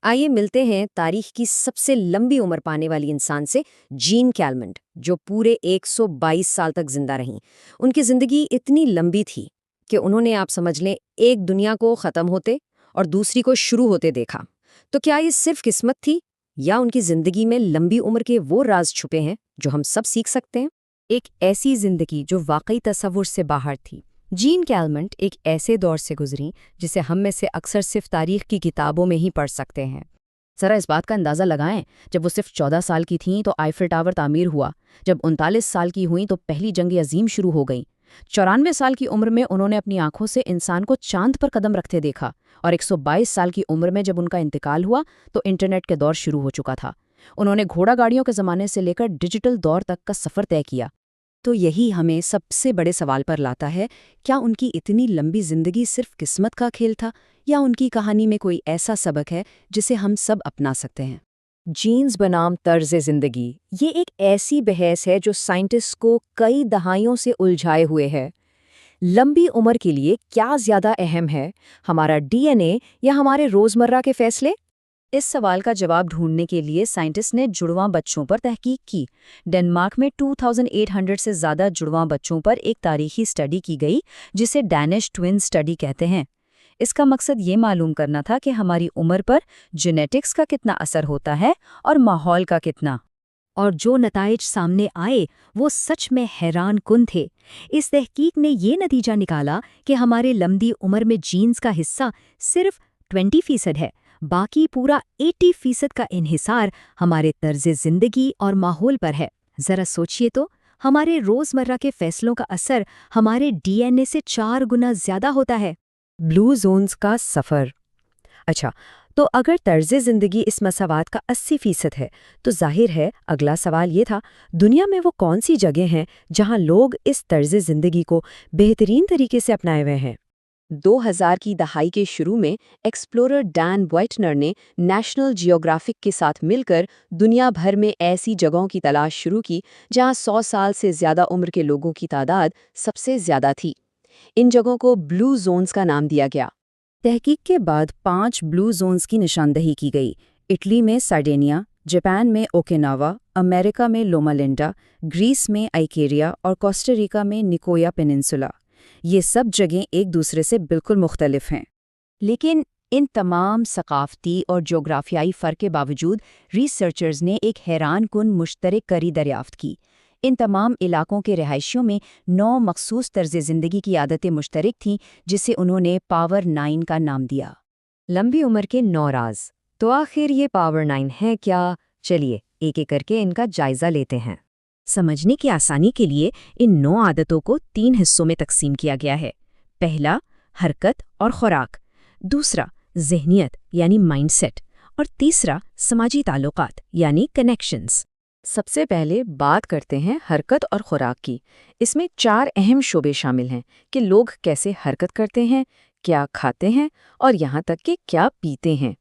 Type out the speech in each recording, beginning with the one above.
आइए मिलते हैं तारीख की सबसे लंबी उम्र पाने वाली इंसान से, जीन कैलमेंट, जो पूरे 122 साल तक जिंदा रहीं। उनकी जिंदगी इतनी लंबी थी कि उन्होंने, आप समझ लें, एक दुनिया को खत्म होते और दूसरी को शुरू होते देखा। तो क्या ये सिर्फ किस्मत थी, या उनकी जिंदगी में लंबी उम्र के वो राज छुपे हैं जो हम सब सीख सकते हैं? एक ऐसी जिंदगी जो वाकई तसव्वुर से बाहर थी। जीन कैलमेंट एक ऐसे दौर से गुजरी जिसे हम में से अक्सर सिर्फ तारीख की किताबों में ही पढ़ सकते हैं। ज़रा इस बात का अंदाज़ा लगाएं, जब वो सिर्फ 14 साल की थीं तो आईफिल टावर तामीर हुआ। जब 39 साल की हुईं तो पहली जंग अजीम शुरू हो गई। 94 साल की उम्र में उन्होंने अपनी आंखों से इंसान को चांद पर कदम रखते देखा, और 122 साल की उम्र में जब उनका इंतकाल हुआ तो इंटरनेट के दौर शुरू हो चुका था। उन्होंने घोड़ा गाड़ियों के ज़माने से लेकर डिजिटल दौर तक का सफ़र तय किया। तो यही हमें सबसे बड़े सवाल पर लाता है, क्या उनकी इतनी लंबी जिंदगी सिर्फ किस्मत का खेल था, या उनकी कहानी में कोई ऐसा सबक है जिसे हम सब अपना सकते हैं? जीन्स बनाम तर्ज जिंदगी, ये एक ऐसी बहस है जो साइंटिस्ट को कई दहाइयों से उलझाए हुए है। लंबी उम्र के लिए क्या ज्यादा अहम है, हमारा डीएनए या हमारे रोजमर्रा के फैसले? इस सवाल का जवाब ढूंढने के लिए साइंटिस्ट ने जुड़वां बच्चों पर तहकीक की। डेनमार्क में 2800 से ज़्यादा जुड़वां बच्चों पर एक तारीखी स्टडी की गई, जिसे डैनिश ट्विन स्टडी कहते हैं। इसका मकसद ये मालूम करना था कि हमारी उम्र पर जेनेटिक्स का कितना असर होता है और माहौल का कितना। और जो नताइज सामने आए वो सच में हैरान कुन थे। इस तहकीक ने ये नतीजा निकाला कि हमारे लंबी उम्र में जीन्स का हिस्सा सिर्फ 20% है, बाकी पूरा 80% का इन्हिसार हमारे तर्ज जिंदगी और माहौल पर है। जरा सोचिए तो, हमारे रोजमर्रा के फैसलों का असर हमारे डीएनए से 4 गुना ज्यादा होता है। ब्लू जोन्स का सफ़र। अच्छा, तो अगर तर्ज ज़िंदगी इस मसावात का 80% है, तो जाहिर है अगला सवाल ये था, दुनिया में वो कौन सी जगह हैं जहां लोग इस तर्ज ज़िंदगी को बेहतरीन तरीके से अपनाए हुए हैं? 2000 की दहाई के शुरू में एक्सप्लोरर डैन ब्वाइटनर ने नेशनल जियोग्राफिक के साथ मिलकर दुनिया भर में ऐसी जगहों की तलाश शुरू की जहां 100 साल से ज़्यादा उम्र के लोगों की तादाद सबसे ज़्यादा थी। इन जगहों को ब्लू जोन्स का नाम दिया गया। तहकीक के बाद 5 ब्लू जोन्स की निशानदही की गई। इटली में सार्डिनिया, जापान में ओकिनावा, अमेरिका में लोमा लिंडा, ग्रीस में आइकेरिया और कोस्टारिका में निकोया पेनिनसुला। ये सब जगहें एक दूसरे से बिल्कुल मुख्तलिफ हैं। लेकिन इन तमाम सकाफती और जोग्राफियाई फ़र्क के बावजूद रिसर्चर्स ने एक हैरानकुन मुश्तरक कड़ी दरियाफ्त की। इन तमाम इलाकों के रहायशियों में 9 मखसूस तर्ज ज़िंदगी की आदतें मुश्तरक थीं, जिसे उन्होंने पावर 9 का नाम दिया। लंबी उम्र के 9 राज। तो आखिर ये पावर 9 है क्या? चलिए एक एक करके इनका जायजा लेते हैं। समझने की आसानी के लिए इन 9 आदतों को 3 हिस्सों में तकसीम किया गया है। पहला, हरकत और खुराक। दूसरा, ज़हनियत यानी माइंडसेट। और तीसरा, समाजी ताल्लुकात यानी कनेक्शंस। सबसे पहले बात करते हैं हरकत और खुराक की। इसमें 4 अहम शोबे शामिल हैं कि लोग कैसे हरकत करते हैं, क्या खाते हैं और यहाँ तक कि क्या पीते हैं।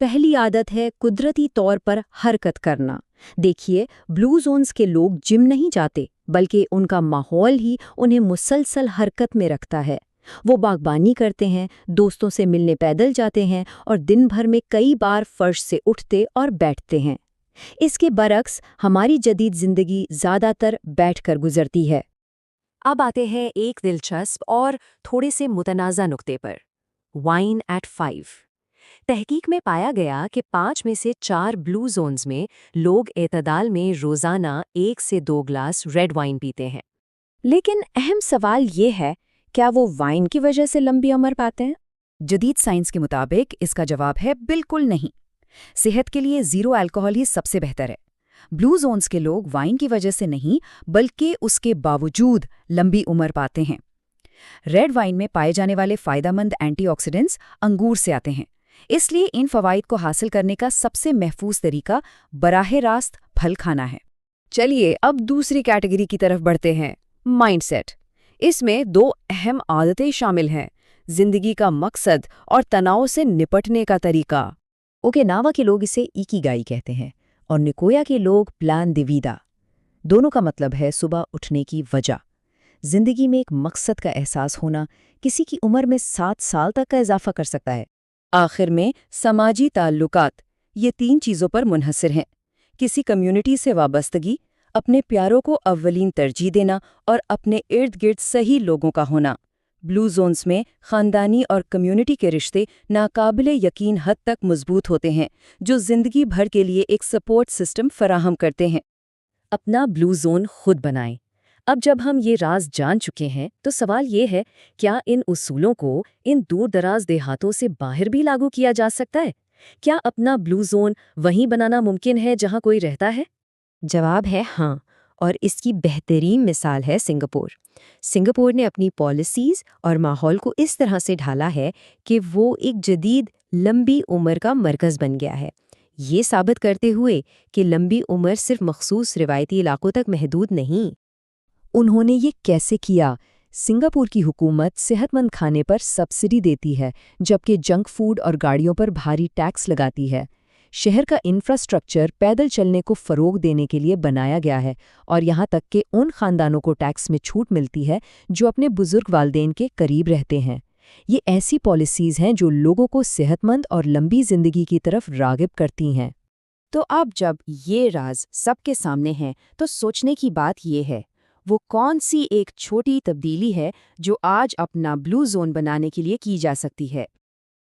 पहली आदत है कुदरती तौर पर हरकत करना। देखिए, ब्लू जोन्स के लोग जिम नहीं जाते, बल्कि उनका माहौल ही उन्हें मुसलसल हरकत में रखता है। वो बागबानी करते हैं, दोस्तों से मिलने पैदल जाते हैं और दिन भर में कई बार फर्श से उठते और बैठते हैं। इसके बरक्स हमारी जदीद जिंदगी ज़्यादातर बैठकर गुजरती है। अब आते हैं एक दिलचस्प और थोड़े से मुतनाज़ा नुक्ते पर, वाइन एट 5। तहकीक में पाया गया कि 5 में से 4 ब्लू जोन्स में लोग एतदाल में रोज़ाना 1 से 2 ग्लास रेड वाइन पीते हैं। लेकिन अहम सवाल ये है, क्या वो वाइन की वजह से लंबी उम्र पाते हैं? जदीद साइंस के मुताबिक इसका जवाब है बिल्कुल नहीं। सेहत के लिए ज़ीरो अल्कोहल ही सबसे बेहतर है। ब्लू जोन्स के लोग वाइन की वजह से नहीं, बल्कि उसके बावजूद लंबी उम्र पाते हैं। रेड वाइन में पाए जाने वाले फ़ायदेमंद एंटीऑक्सीडेंट्स अंगूर से आते हैं, इसलिए इन फ़वाइद को हासिल करने का सबसे महफूज तरीका बराह रास्त फल खाना है। चलिए अब दूसरी कैटेगरी की तरफ बढ़ते हैं, माइंडसेट। इसमें 2 अहम आदतें शामिल हैं, जिंदगी का मकसद और तनाव से निपटने का तरीका। ओकिनावा के लोग इसे इकिगाई कहते हैं और निकोया के लोग प्लान दे विदा। दोनों का मतलब है सुबह उठने की वजह। जिंदगी में एक मकसद का एहसास होना किसी की उम्र में 7 साल तक का इजाफा कर सकता है। آخر میں سماجی تعلقات یہ 3 چیزوں پر منحصر ہیں: کسی کمیونٹی سے وابستگی، اپنے پیاروں کو اولین ترجیح دینا اور اپنے ارد گرد صحیح لوگوں کا ہونا۔ بلو زونز میں خاندانی اور کمیونٹی کے رشتے ناقابل یقین حد تک مضبوط ہوتے ہیں، جو زندگی بھر کے لیے ایک سپورٹ سسٹم فراہم کرتے ہیں۔ اپنا بلو زون خود بنائیں۔ اب جب ہم یہ راز جان چکے ہیں تو سوال یہ ہے، کیا ان اصولوں کو ان دور دراز دیہاتوں سے باہر بھی لاگو کیا جا سکتا ہے؟ کیا اپنا بلو زون وہیں بنانا ممکن ہے جہاں کوئی رہتا ہے؟ جواب ہے ہاں، اور اس کی بہترین مثال ہے سنگاپور۔ سنگاپور نے اپنی پالیسیز اور ماحول کو اس طرح سے ڈھالا ہے کہ وہ ایک جدید لمبی عمر کا مرکز بن گیا ہے، یہ ثابت کرتے ہوئے کہ لمبی عمر صرف مخصوص روایتی علاقوں تک محدود نہیں۔ انہوں نے یہ کیسے کیا؟ سنگاپور کی حکومت صحت مند کھانے پر سبسڈی دیتی ہے، جبکہ جنک فوڈ اور گاڑیوں پر بھاری ٹیکس لگاتی ہے۔ شہر کا انفراسٹرکچر پیدل چلنے کو فروغ دینے کے لیے بنایا گیا ہے، اور یہاں تک کہ ان خاندانوں کو ٹیکس میں چھوٹ ملتی ہے جو اپنے بزرگ والدین کے قریب رہتے ہیں۔ یہ ایسی پالیسیز ہیں جو لوگوں کو صحت مند اور لمبی زندگی کی طرف راغب کرتی ہیں۔ تو اب جب یہ راز سب کے سامنے ہیں تو سوچنے کی بات یہ ہے، وہ کون سی ایک چھوٹی تبدیلی ہے جو آج اپنا بلو زون بنانے کے لیے کی جا سکتی ہے؟